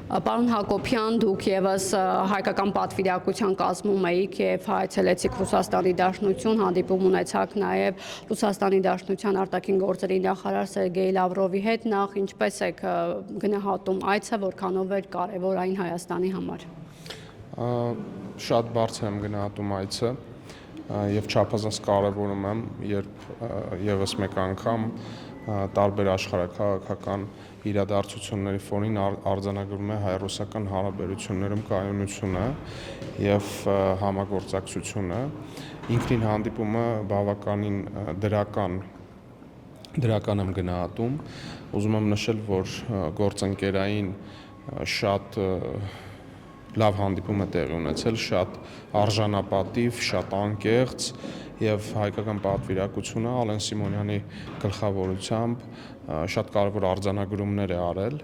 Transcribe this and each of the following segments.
Պարոն Հակոբյան, դուք եւս հայկական պատվիրակության կազմում եք եւ այցելեցիք Ռուսաստանի Դաշնություն, հանդիպում ունեցաք նաեւ Ռուսաստանի Դաշնության արտաքին գործերի նախարար Սերգեյ Լավրովի հետ, նախ ինչպես եք գնահատում այցը, որքանով էր կարեւոր այն Հայաստանի համար։ Շատ բարձր եմ գնահատում այցը եւ չափազանց կարեւորում եմ, երբ եւս մեկ անգամ տարբեր աշխարհաքաղաքական իրադարձությունների ֆոնին արձանագրում է հայ-ռուսական հարաբերություններում կայունությունը եւ համագործակցությունը։ Ինքնին հանդիպումը բավականին դրական եմ գնահատում։ Ուզում եմ նշել, որ գործընկերային շատ լավ հանդիպում է տեղի ունեցել, շատ արժանապատիվ, շատ անկեղծ եւ հայկական պատվիրակությունը Ալեն Սիմոնյանի գլխավորությամբ շատ կարևոր արձանագրումներ է արել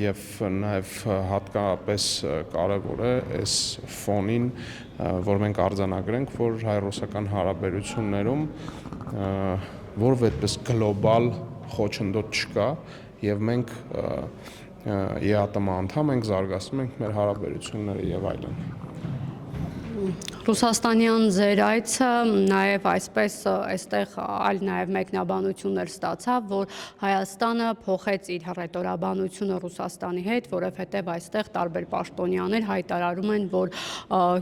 եւ նաեւ հատկապես կարևոր է այս ֆոնին, որ մենք արձանագրենք, որ հայ-ռուսական հարաբերություններում որևէ այդպես գլոբալ խոչընդոտ չկա եւ մենք ԵԱՏՄ անդամ ենք, զարգացնում ենք մեր հարաբերությունները եւ այլն։ Ռուսաստանյան ձեր այցը նաև այսպես այստեղ այլ նաև մեկնաբանություններ ստացավ, որ Հայաստանը փոխեց իր հռետորաբանությունը Ռուսաստանի հետ, որովհետև այստեղ տարբեր պաշտոնյաներ հայտարարում են, որ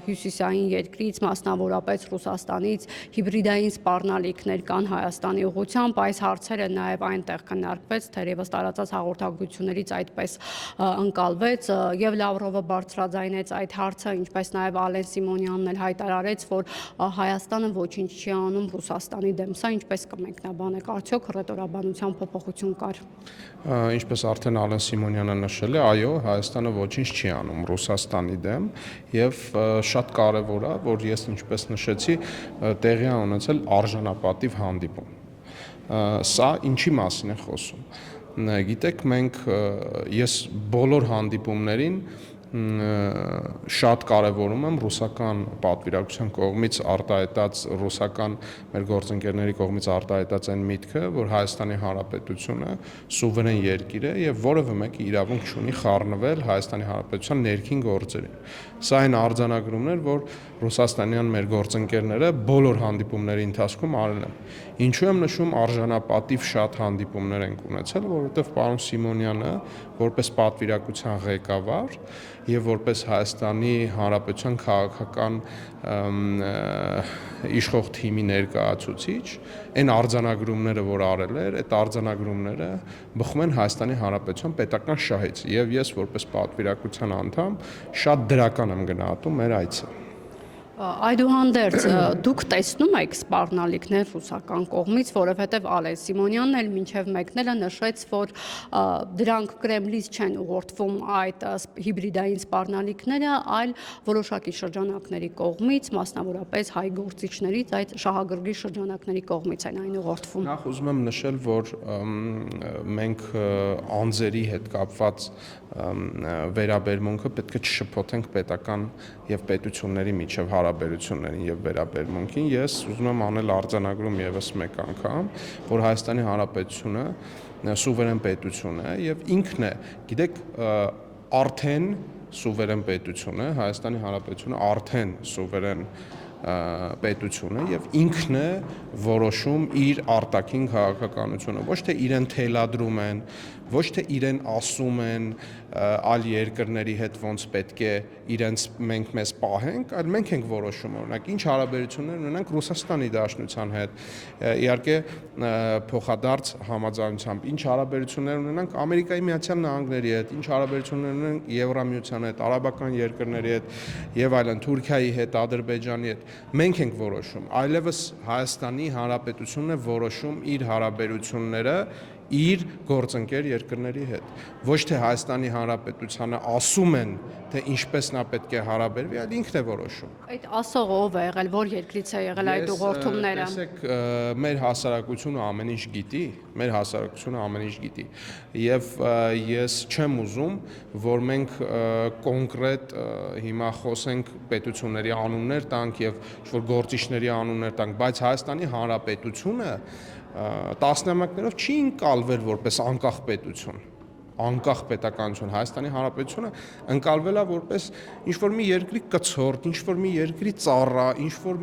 հյուսիսային երկրից, մասնավորապես Ռուսաստանից հիբրիդային սպառնալիքներ կան Հայաստանի ուղղությամբ, այս հարցերը նաև այնտեղ քննարկվեց, թերևս տարածած հաղորդագրություններից այդպես ընկալվեց, եւ Լավրովը բարձրաձայնեց այդ հարցը, ինչպես նաև Ալեն Սիմոնյանն էլ հայտարարեց, որ Հայաստանը ոչինչ չի անում Ռուսաստանի դեմ, սա ինչպես կմեկնաբանեք, արդյոք հռետորաբանության փոփոխություն կար։ Ինչպես արդեն Ալեն Սիմոնյանը նշել է, այո, Հայաստանը ոչինչ չի անում Ռուսաստանի դեմ եւ շատ կարեւոր է, որ ես ինչպես նշեցի, տեղի է ունեցել արժանապատիվ հանդիպում։ Սա ինչի մասին է խոսում։ Գիտեք, ես բոլոր հանդիպումներին շատ կարևորում եմ ռուսական պատվիրակության կողմից արտահայտած ռուսական մեր գործընկերների կողմից արտահայտած այն միտքը, որ Հայաստանի Հանրապետությունը սուվերեն երկիր է եւ որևէ մեկը իրավունք չունի խառնվել Հայաստանի Հանրապետության ներքին գործերին։ Սա այն արձանագրումն էր, որ ռուսաստանյան մեր գործընկերները բոլոր հանդիպումների ընթացքում արել են։ Ինչու եմ նշում արժանապատիվ շատ հանդիպումներ ենք ունեցել, որովհետեւ պարոն Սիմոնյանը որպես պատվիրակության ղեկավար եւ որպես Հայաստանի Հանրապետության քաղաքական իշխող թիմի ներկայացուցիչ, այն արձանագրումները, որ արել էր, այդ արձանագրումները բխում են Հայաստանի Հանրապետության պետական շահից եւ ես որպես պատվիրակության անդամ շատ դրական եմ գնահատում մեր այցը։ Այդուհանդերձ դուք տեսնում եք սպառնալիքներ ռուսական կողմից, որովհետև Ալեն Սիմոնյանն էլ մինչև մեկնելը նշեց, որ դրանք Կրեմլից չեն ուղղորդվում այդ հիբրիդային սպառնալիքները, այլ որոշակի շրջանակների կողմից, մասնավորապես հայ գործիչներից, այդ շահագրգիռ շրջանակների կողմից են այն ուղղորդվում։ Նախ ուզում եմ նշել, որ մենք անձերի հետ կապված վերաբերմունքը պետք է չշփոթենք պետական եւ պետությունների միջև հարաբերություններին եւ վերաբերմունքին։ Ես ուզում եմ անել արձանագրում եւս մեկ անգամ, որ Հայաստանի Հանրապետությունը սուվերեն պետություն է եւ ինքն է, գիտեք, արդեն սուվերեն պետություն է, Հայաստանի Հանրապետությունը արդեն սուվերեն պետություն է եւ ինքն է որոշում իր արտաքին քաղաքականությունը, ոչ թե իրեն թելադրում են, ոչ թե իրեն ասում են այլ երկրների հետ ոնց պետք է իրենց մենք մեզ պահենք, այլ մենք ենք որոշում, օրինակ ինչ հարաբերություններ ունենք Ռուսաստանի Դաշնության հետ, իհարկե փոխադարձ համաձայնությամբ, ինչ հարաբերություններ ունենք Ամերիկայի Միացյալ Նահանգների հետ, ինչ հարաբերություններ ունենք Եվրամիության հետ, արաբական երկրների հետ եւ այլն, Թուրքիայի հետ, Ադրբեջանի հետ, մենք ենք որոշում, այլևս Հայաստանի Հանրապետությունն է որոշում իր հարաբերությունները իր գործընկեր երկրների հետ, ոչ թե Հայաստանի Հանրապետությանը ասում են, թե ինչպես նա պետք է հարաբերվի, այլ ինքն է որոշում։ Այդ ասողը ով է եղել, որ երկրից է եղել այդ ուղղորդումները։ Տեսեք, մեր հասարակությունը ամեն ինչ գիտի, մեր հասարակությունը ամեն ինչ գիտի, եւ ես չեմ ուզում, որ մենք կոնկրետ հիմա խոսենք պետությունների անուններ տանք եւ ինչ-որ գործիչների անուններ տանք, բայց Հայաստանի Հանրապետությունը տասնամյակներով չի ընկալվել որպես անկախ պետություն։ անկախ պետականություն Հայաստանի Հանրապետությունը ընկալվել է որպես ինչ-որ մի երկրի կցորդ, ինչ-որ մի երկրի ծառա, ինչ-որ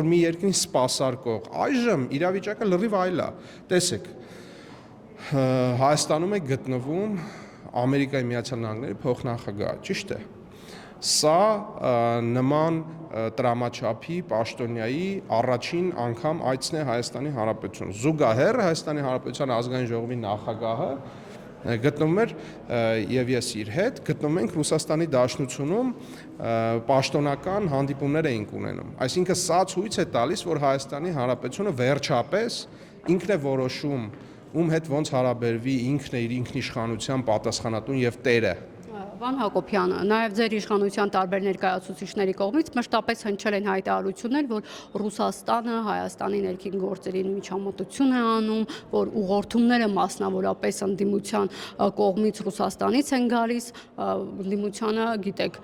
մի երկրին սպասարկող։ Այժմ իրավիճակը լրիվ այլ է։ Տեսեք, Հայաստանում է գտնվում Ամերիկայի Միացյալ Նահանգների փոխնախագահ, ճիշտ է։ Սա նման տրամաչափի պաշտոնյայի առաջին անգամ այցն է Հայաստանի Հանրապետություն։ Զուգահեռ Հայաստանի Հանրապետության ազգային ժողովի նախագահը գտնվում էր եւ ես իր հետ գտնվում ենք Ռուսաստանի Դաշնությունում պաշտոնական հանդիպումներ էինք ունենում։ Այսինքն սա ցույց է տալիս, որ Հայաստանի Հանրապետությունը վերջապես ինքն է որոշում ում հետ ոնց հարաբերվի, ինքն է իր ինքնիշխանության պատասխանատուն եւ տերը։ Վան Հակոբյան, նաև ձեր իշխանության տարբեր ներկայացուցիչների կողմից մշտապես հնչել են հայտարարություններ, որ Ռուսաստանը Հայաստանի ներքին գործերին միջամտություն է անում, որ ուղղորդումները մասնավորապես ընդդիմության կողմից Ռուսաստանից են գալիս, ընդդիմությանը, գիտեք,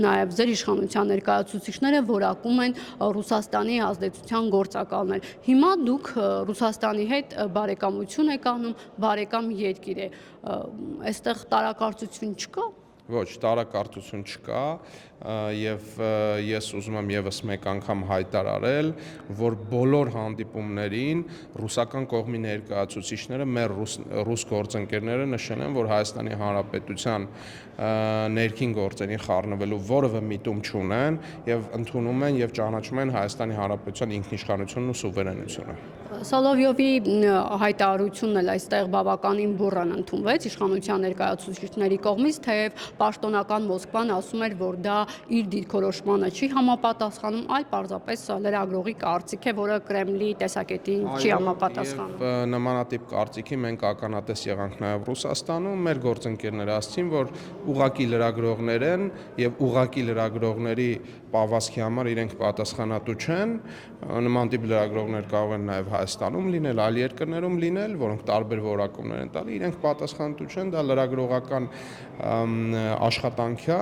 նաև ձեր իշխանության ներկայացուցիչները որակում են Ռուսաստանի ազդեցության գործակալներ։ Հիմա դուք Ռուսաստանի հետ բարեկամություն եք անում, բարեկամ երկիր է, այստեղ տարակարծություն չկա։ Ոչ, տարակարծություն չկա եւ ես ուզում եմ եւս մեկ անգամ հայտարարել, որ բոլոր հանդիպումներին ռուսական կողմի ներկայացուցիչները մեր ռուս գործընկերները նշել են, որ Հայաստանի Հանրապետության ներքին գործերին խառնվելու որևէ միտում չունեն եւ ընդունում են եւ ճանաչում են Հայաստանի Հանրապետության ինքնիշխանությունն ու սուվերենությունը։ Սոլովյովի հայտարարությունն էլ այստեղ բավականին բուռն ընդունվեց իշխանության ներկայացուցիչների կողմից, թեև պաշտոնական Մոսկվան ասում էր, որ դա իր դիրքորոշմանը չի համապատասխանում, այլ պարզապես լրագրողի կարծիք է, որը Կրեմլի տեսակետին չի համապատասխանում։ Նմանատիպ կարծիքի մենք ականատես եղանք նաև Ռուսաստանում, մեր գործընկերները ասացին, որ ուղղակի լրագրողներ են եւ ուղղակի լրագրողների պավազքի համար իրենք պատասխանատու չեն, նման տիպ լրագրողներ կարող են նաև Հայաստանում լինել, այլ երկրներում լինել, որոնք տարբեր որակումներ են տալի, իրենք պատասխանատու չեն, դա լրագրողական աշխատանք է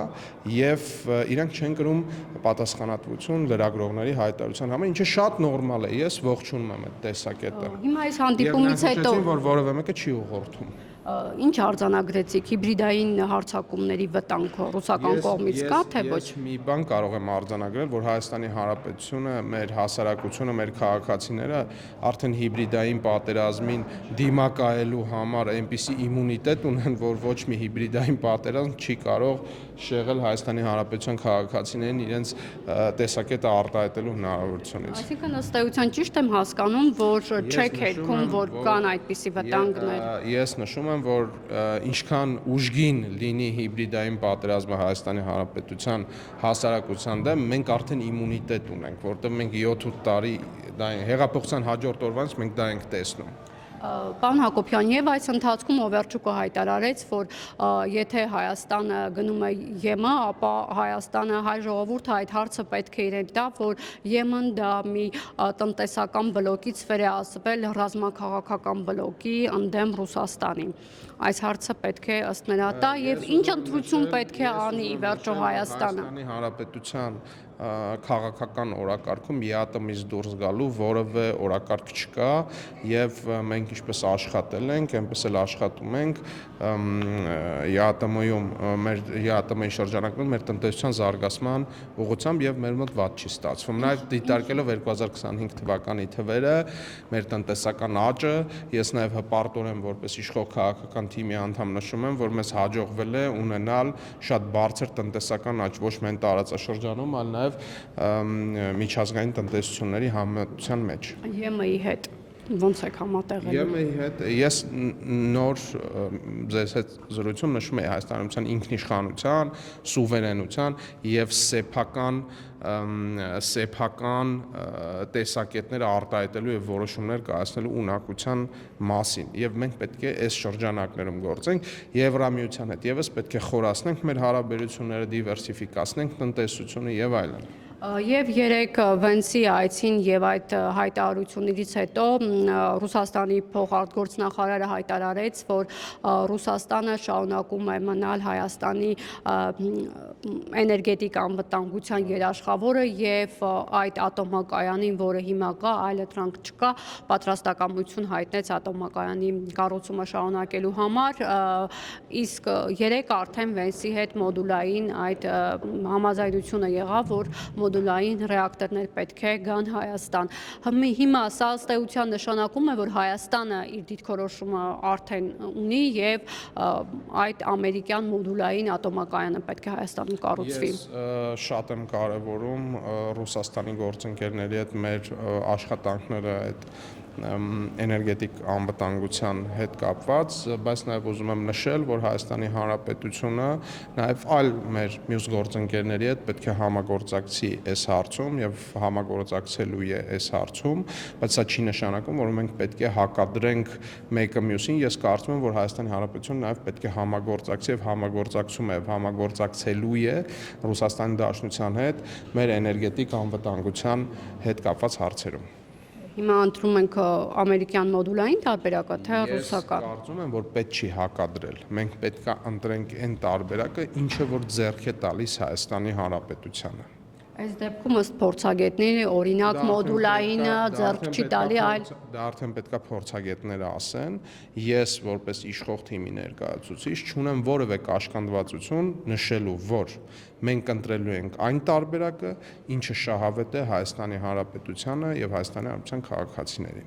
եւ իրենք չեն կրում պատասխանատվություն լրագրողների հայտարարության համար, ինչը շատ նորմալ է, ես ողջունում եմ այդ տեսակետը։ Հիմա այս հանդիպումից հետո որ որևէ մեկը չի ուղղորդում։ Ինչ արձանագրեցիք, հիբրիդային հարձակումների վտանգ ռուսական կողմից կա, թե ոչ։ Ես մի բան կարող եմ արձանագրել, որ Հայաստանի Հանրապետությունը, մեր հասարակությունը, մեր քաղաքացիները արդեն հիբրիդային պատերազմին դիմակայելու համար այնպիսի իմունիտետ ունեն, որ ոչ մի հիբրիդային պատերազմ չի կարող շեղել Հայաստանի Հանրապետության քաղաքացիներին իրենց տեսակետը արտահայտելու հնարավորությունից։ Այսինքն ըստ էության ճիշտ եմ հասկանում, որ չեք հերքում, որ կան այդպիսի վտանգներ։ Ես նշում եմ, որ ինչքան ուժգին լինի հիբրիդային պատերազմը Հայաստանի Հանրապետության հասարակության դեմ, մենք արդեն իմունիտետ ունենք, որտեղ մենք 7-8 տարի հեղափոխության հաջորդ օրվանից մենք դա ենք տեսնում։ Պարոն Հակոբյան, եւ այս ընթացքում Օվերչուկը հայտարարեց, որ եթե Հայաստանը գնում է ԵՄ, ապա Հայաստանը, հայ ժողովուրդը այդ հարցը պետք է իրեն տա, որ ԵՄ-ն դա մի տնտեսական բլոկից վերածվել ռազմաքաղաքական բլոկի ընդդեմ Ռուսաստանի։ Այս հարցը պետք է ըստ նրա տա եւ ինչ ընտրություն պետք է անի ի վերջո Հայաստանը։ Հայաստանի Հանրապետության քաղաքական օրակարգում ԵԱՏՄ-ից դուրս գալու որևէ օրակարգ չկա եւ մենք ինչպես աշխատել ենք, այնպես էլ աշխատում ենք ԵԱՏՄ-ում մեր ԵԱՏՄ-ի շրջանակում մեր տնտեսության զարգացման ուղղությամբ եւ մեր մոտ վատ չի ստացվում։ Նաեւ դիտարկելով 2025 թվականի թվերը, մեր տնտեսական աճը, ես նաեւ հպարտոր եմ որպես իշխող քաղաքական թիմի անդամ նշում եմ, որ մեզ հաջողվել է ունենալ շատ բարձր տնտեսական աճ ոչ միայն տարածաշրջանում, այլ նաեւ միջազգային տնտեսությունների համատության մեջ։ ԵՄ-ի հետ ոնց եք համատեղել։ ԵՄ-ի հետ ես նոր ձեզ հետ զրույցում նշում եմ Հայաստանության ինքնիշխանության, սուվերենության եւ սեփական տեսակետները արտահայտելու եւ որոշումներ կայացնելու ունակության մասին եւ մենք պետք է այս շրջանակներում գործենք Եվրամիության հետ եւս պետք է խորացնենք մեր հարաբերությունները, դիվերսիֆիկացնենք տնտեսությունը եւ այլն։ Եվ երեք Վենսի այցին եւ այդ հայտարարություններից հետո Ռուսաստանի փոխարտգործնախարարը հայտարարեց, որ Ռուսաստանը շարունակում է մնալ Հայաստանի էներգետիկ անվտանգության երաշխավորը եւ այդ ատոմակայանին, որը հիմա կա, այլընտրանք չկա, պատրաստակամություն հայտնեց ատոմակայանի կառուցումը շարունակելու համար, իսկ երեք արդեն Վենսի հետ մոդուլային այդ համաձայնությունը եղավ, որ մոդուլային ռեակտորներ պետք է գան Հայաստան։ Հիմա սա ըստ էության նշանակում է, որ Հայաստանը իր դիրքորոշումը արդեն ունի եւ այդ ամերիկյան մոդուլային ատոմակայանը պետք է Հայաստանում կառուցվի։ Ես շատ եմ կարևորում Ռուսաստանի գործընկերների հետ մեր աշխատանքները այդ էներգետիկ անվտանգության հետ կապված, բայց նաև ուզում եմ նշել, որ Հայաստանի Հանրապետությունը նաև այլ մեր մյուս գործընկերների հետ պետք է համագործակցի այս հարցում եւ համագործակցելու է այս հարցում, բայց սա չի նշանակում, որ մենք պետք է հակադրենք մեկը մյուսին։ Ես կարծում եմ, որ Հայաստանի Հանրապետությունը նաև պետք է համագործակցի եւ համագործակցում է եւ համագործակցելու է Ռուսաստանի Դաշնության հետ մեր էներգետիկ անվտանգության հետ կապված հարցերում։ Հիմա ընտրում ենք ամերիկյան մոդուլային տարբերակը, թե ռուսական։ Ես կարծում եմ, որ պետք չի հակադրել։ Մենք պետք է ընտրենք այն տարբերակը, ինչը որ ձեռք է տալիս Հայաստանի Հանրապետությանը։ Այս դեպքում ըստ փորձագետների, օրինակ մոդուլայինը ձեռք չի տալի, այլ դա արդեն պետքա փորձագետները ասեն։ Ես որպես իշխող թիմի ներկայացուցիչ չունեմ որևէ կաշկանդվածություն նշելու, որ մենք ընտրելու ենք այն տարբերակը, ինչը շահավետ է Հայաստանի Հանրապետությանը եւ Հայաստանի Հանրապետության քաղաքացիներին։